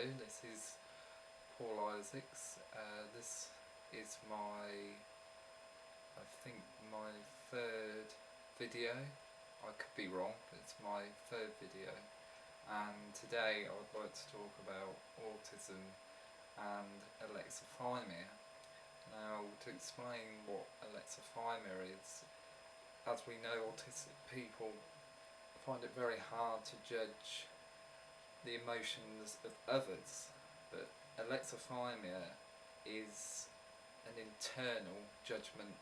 This is Paul Isaacs. This is I think my third video. I could be wrong, but it's my third video. And today I would like to talk about autism and alexithymia. Now, to explain what alexithymia is, as we know, autistic people find it very hard to judge the emotions of others, but alexithymia is an internal judgment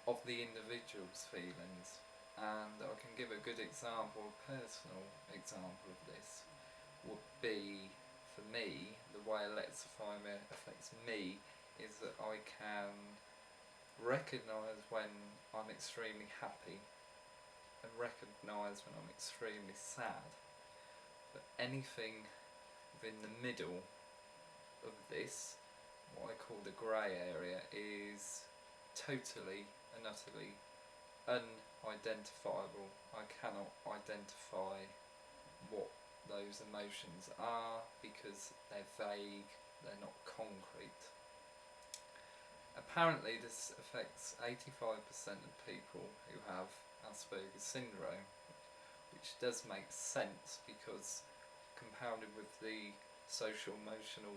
of the individual's feelings. And I can give a good example, a personal example of this would be, for me, the way alexithymia affects me is that I can recognise when I'm extremely happy and recognise when I'm extremely sad. But anything within the middle of this, what I call the grey area, is totally and utterly unidentifiable. I cannot identify what those emotions are because they're vague, they're not concrete. Apparently this affects 85% of people who have Asperger's syndrome, which does make sense because, compounded with the social emotional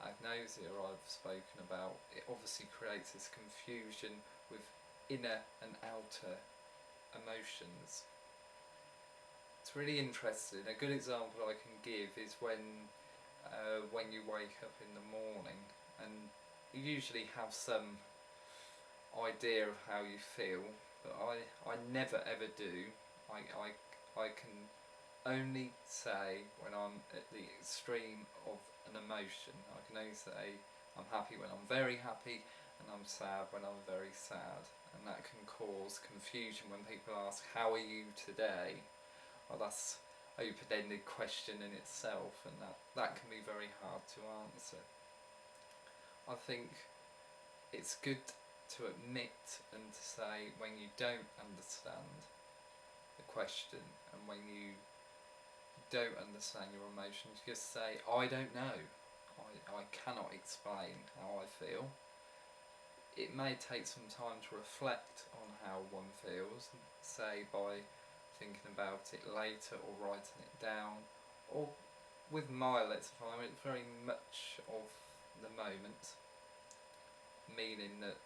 agnosia I've spoken about, it obviously creates this confusion with inner and outer emotions. It's really interesting. A good example I can give is when you wake up in the morning and you usually have some idea of how you feel, but I never ever do. I can only say when I'm at the extreme of an emotion. I can only say I'm happy when I'm very happy and I'm sad when I'm very sad, and that can cause confusion when people ask, how are you today? Well, that's an open-ended question in itself, and that can be very hard to answer. I think it's good to admit and to say when you don't understand the question and when you don't understand your emotions, just say, I don't know. I cannot explain how I feel. It may take some time to reflect on how one feels, say by thinking about it later or writing it down, or with my alexithymia, it's very much of the moment, meaning that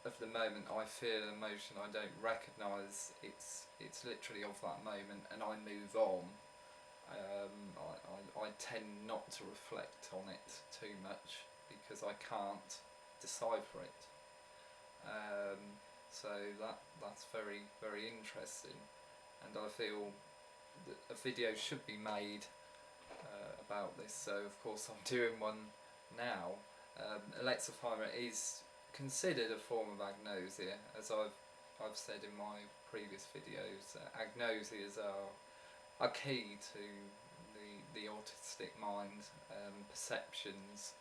of the moment I feel an emotion I don't recognise, it's literally of that moment and I move on. I tend not to reflect on it too much because I can't decipher it. So that's very, very interesting, and I feel that a video should be made about this, so of course I'm doing one now. Alexithymia is considered a form of agnosia, as I've said in my previous videos. Agnosias are key to the autistic mind, perceptions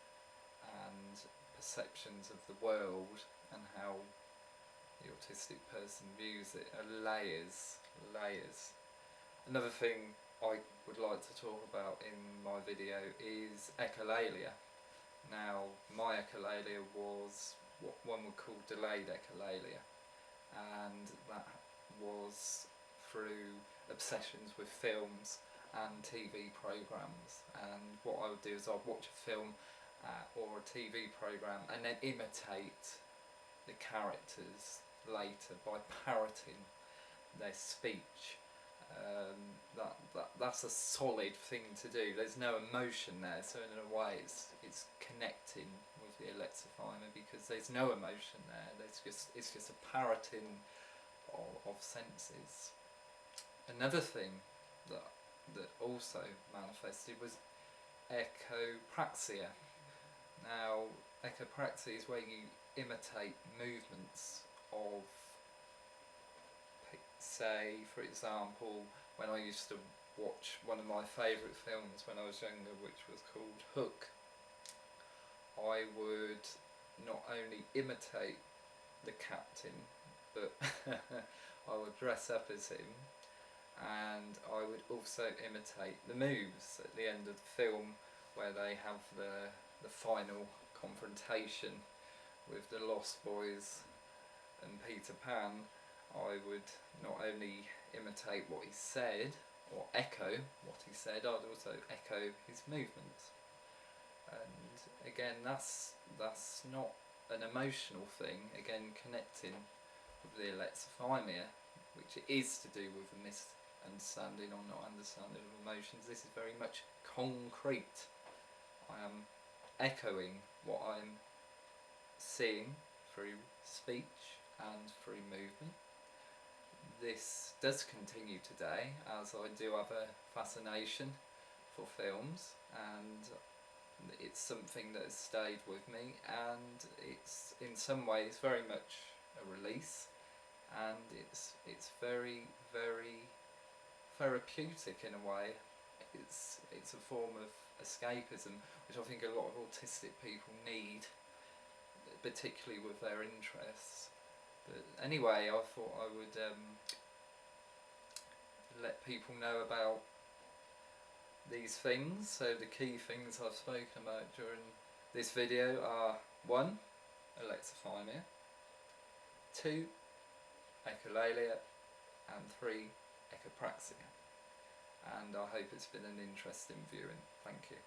of the world and how the autistic person views it are layers. Another thing I would like to talk about in my video is echolalia. Now, my echolalia was what one would call delayed echolalia, and that was through obsessions with films and TV programmes. And what I would do is I'd watch a film or a TV programme and then imitate the characters later by parroting their speech. That's a solid thing to do. There's no emotion there, so in a way it's connecting with the alexithymia because there's no emotion there. It's just a parroting of senses. Another thing that also manifested was echopraxia. Now, echopraxia is where you imitate movements of, say, for example, when I used to watch one of my favourite films when I was younger, which was called Hook, I would not only imitate the captain, but I would dress up as him, and I would also imitate the moves. At the end of the film, where they have the final confrontation with the Lost Boys and Peter Pan, I would not only imitate what he said or echo what he said, I'd also echo his movements. And again, that's not an emotional thing. Again, connecting with the alexithymia, which is to do with a misunderstanding or not understanding of emotions. This is very much concrete. I am echoing what I'm seeing through speech and through movement. This does continue today, as I do have a fascination for films, and it's something that has stayed with me, and it's in some ways very much a release, and it's very, very therapeutic in a way. It's a form of escapism, which I think a lot of autistic people need, particularly with their interests. But anyway, I thought I would let people know about these things. So the key things I've spoken about during this video are 1. Alexithymia, 2. Echolalia, and 3. Echopraxia. And I hope it's been an interesting viewing. Thank you.